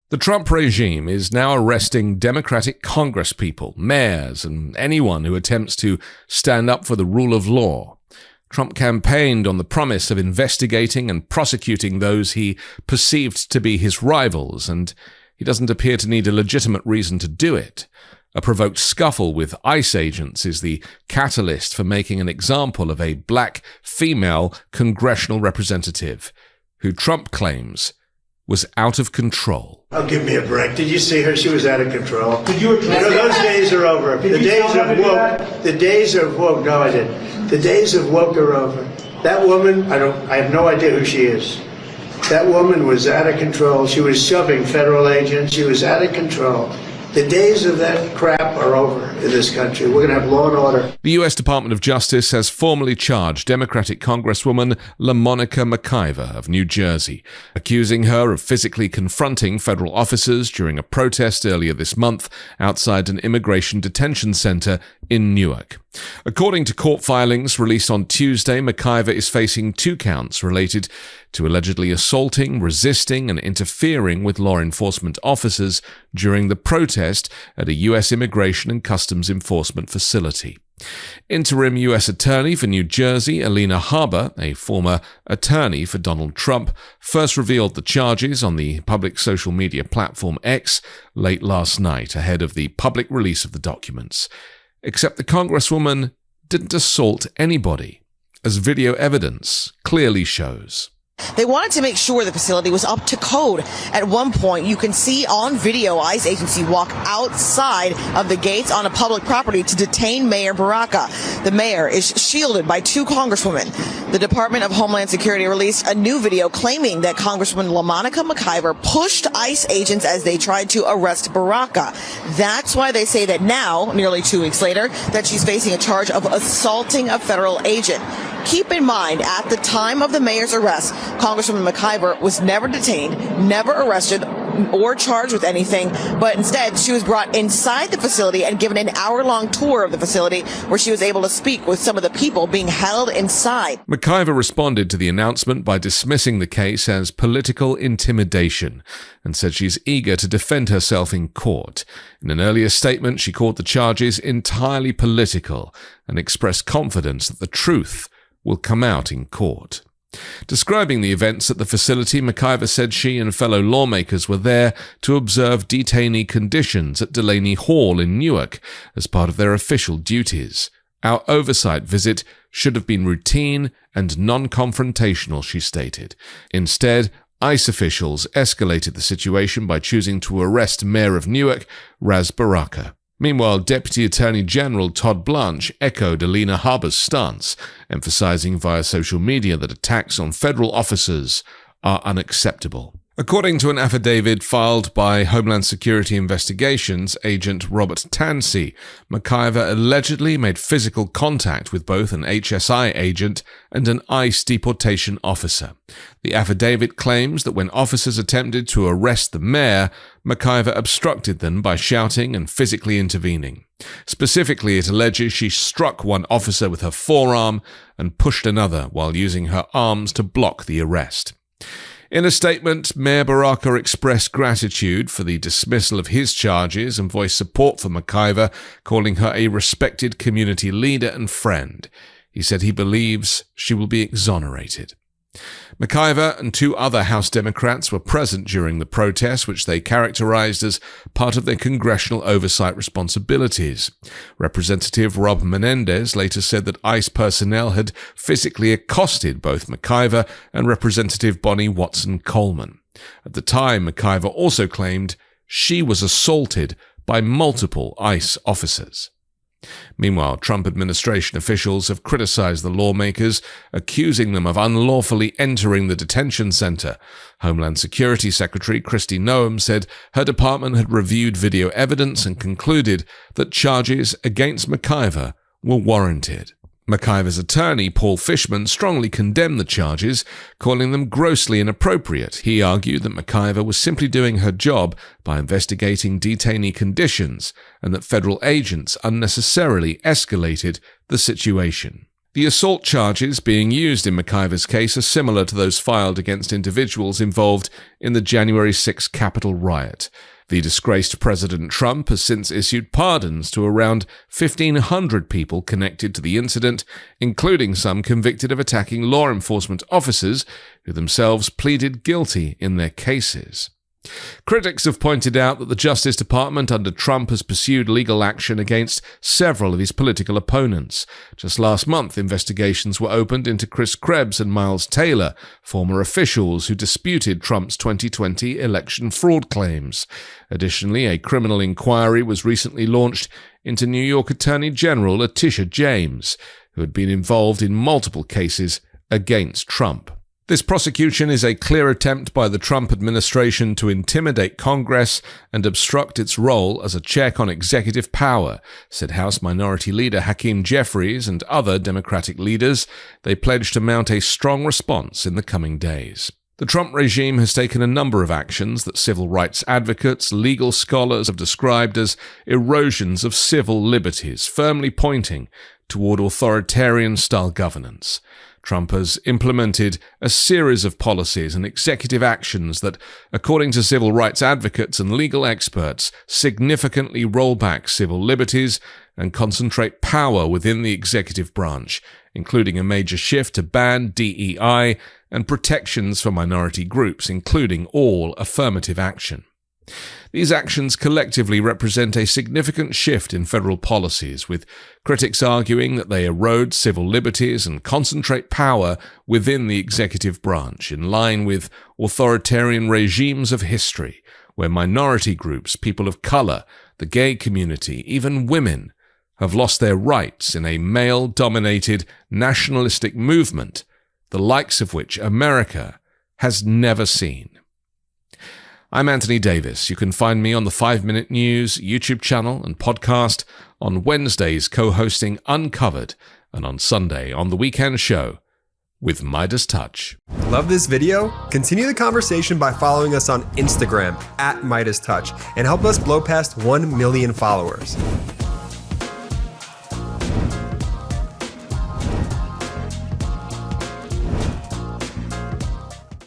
The Trump regime is now arresting Democratic congresspeople, mayors, and anyone who attempts to stand up for the rule of law. Trump campaigned on the promise of investigating and prosecuting those he perceived to be his rivals, and he doesn't appear to need a legitimate reason to do it. A provoked scuffle with ICE agents is the catalyst for making an example of a black female congressional representative, who Trump claims was out of control. Oh, give me a break. Did you see her? She was out of control. Did you address those days are over. The days of woke. The days of woke. No, I didn't. The days of woke are over. That woman, I have no idea who she is. That woman was out of control. She was shoving federal agents. She was out of control. The days of that crap are over in this country. We're going to have law and order. The U.S. Department of Justice has formally charged Democratic Congresswoman Mccyver of New Jersey, accusing her of physically confronting federal officers during a protest earlier this month outside an immigration detention center in Newark. According to court filings released on Tuesday, Mccyver is facing 2 counts related to allegedly assaulting, resisting, and interfering with law enforcement officers during the protest at a U.S. Immigration and Customs Enforcement facility. Interim U.S. Attorney for New Jersey, Alina Habba, a former attorney for Donald Trump, first revealed the charges on the public social media platform X late last night ahead of the public release of the documents. Except the Congresswoman didn't assault anybody, as video evidence clearly shows. They wanted to make sure the facility was up to code. At one point, you can see on video ICE agency walk outside of the gates on a public property to detain Mayor Baraka. The mayor is shielded by 2 congresswomen. The Department of Homeland Security released a new video claiming that Congresswoman Mccyver pushed ICE agents as they tried to arrest Baraka. That's why they say that now, nearly 2 weeks later, that she's facing a charge of assaulting a federal agent. Keep in mind, at the time of the mayor's arrest, Congresswoman Mccyver was never detained, never arrested, or charged with anything, but instead she was brought inside the facility and given an hour-long tour of the facility where she was able to speak with some of the people being held inside. Mccyver responded to the announcement by dismissing the case as political intimidation and said she's eager to defend herself in court. In an earlier statement, she called the charges entirely political and expressed confidence that the truth will come out in court. Describing the events at the facility, Mccyver said she and fellow lawmakers were there to observe detainee conditions at Delaney Hall in Newark as part of their official duties. Our oversight visit should have been routine and non-confrontational, she stated. Instead, ICE officials escalated the situation by choosing to arrest Mayor of Newark, Ras Baraka. Meanwhile, Deputy Attorney General Todd Blanche echoed Alina Habba's stance, emphasizing via social media that attacks on federal officers are unacceptable. According to an affidavit filed by Homeland Security Investigations agent Robert Tansey, Mccyver allegedly made physical contact with both an HSI agent and an ICE deportation officer. The affidavit claims that when officers attempted to arrest the mayor, Mccyver obstructed them by shouting and physically intervening. Specifically, it alleges she struck one officer with her forearm and pushed another while using her arms to block the arrest. In a statement, Mayor Baraka expressed gratitude for the dismissal of his charges and voiced support for Mccyver, calling her a respected community leader and friend. He said he believes she will be exonerated. Mccyver and 2 other House Democrats were present during the protest, which they characterized as part of their congressional oversight responsibilities. Representative Rob Menendez later said that ICE personnel had physically accosted both Mccyver and Representative Bonnie Watson-Coleman. At the time, Mccyver also claimed she was assaulted by multiple ICE officers. Meanwhile, Trump administration officials have criticized the lawmakers, accusing them of unlawfully entering the detention center. Homeland Security Secretary Kristi Noem said her department had reviewed video evidence and concluded that charges against Mccyver were warranted. Mccyver's attorney, Paul Fishman, strongly condemned the charges, calling them grossly inappropriate. He argued that Mccyver was simply doing her job by investigating detainee conditions and that federal agents unnecessarily escalated the situation. The The assault charges being used in McIver's case are similar to those filed against individuals involved in the January 6 Capitol riot. The disgraced President Trump has since issued pardons to around 1,500 people connected to the incident, including some convicted of attacking law enforcement officers who themselves pleaded guilty in their cases. Critics have pointed out that the Justice Department under Trump has pursued legal action against several of his political opponents. Just last month, investigations were opened into Chris Krebs and Miles Taylor, former officials who disputed Trump's 2020 election fraud claims. Additionally, a criminal inquiry was recently launched into New York Attorney General Letitia James, who had been involved in multiple cases against Trump. This prosecution is a clear attempt by the Trump administration to intimidate Congress and obstruct its role as a check on executive power, said House Minority Leader Hakeem Jeffries and other Democratic leaders. They pledged to mount a strong response in the coming days. The Trump regime has taken a number of actions that civil rights advocates, legal scholars have described as erosions of civil liberties, firmly pointing toward authoritarian-style governance. Trump has implemented a series of policies and executive actions that, according to civil rights advocates and legal experts, significantly roll back civil liberties and concentrate power within the executive branch, including a major shift to ban DEI and protections for minority groups, including all affirmative action. These actions collectively represent a significant shift in federal policies, with critics arguing that they erode civil liberties and concentrate power within the executive branch, in line with authoritarian regimes of history, where minority groups, people of color, the gay community, even women, have lost their rights in a male-dominated nationalistic movement, the likes of which America has never seen. I'm Anthony Davis. You can find me on the 5 Minute News YouTube channel and podcast, on Wednesdays co-hosting Uncovered, and on Sunday on The Weekend Show with MeidasTouch. Love this video? Continue the conversation by following us on Instagram @MeidasTouch and help us blow past 1 million followers.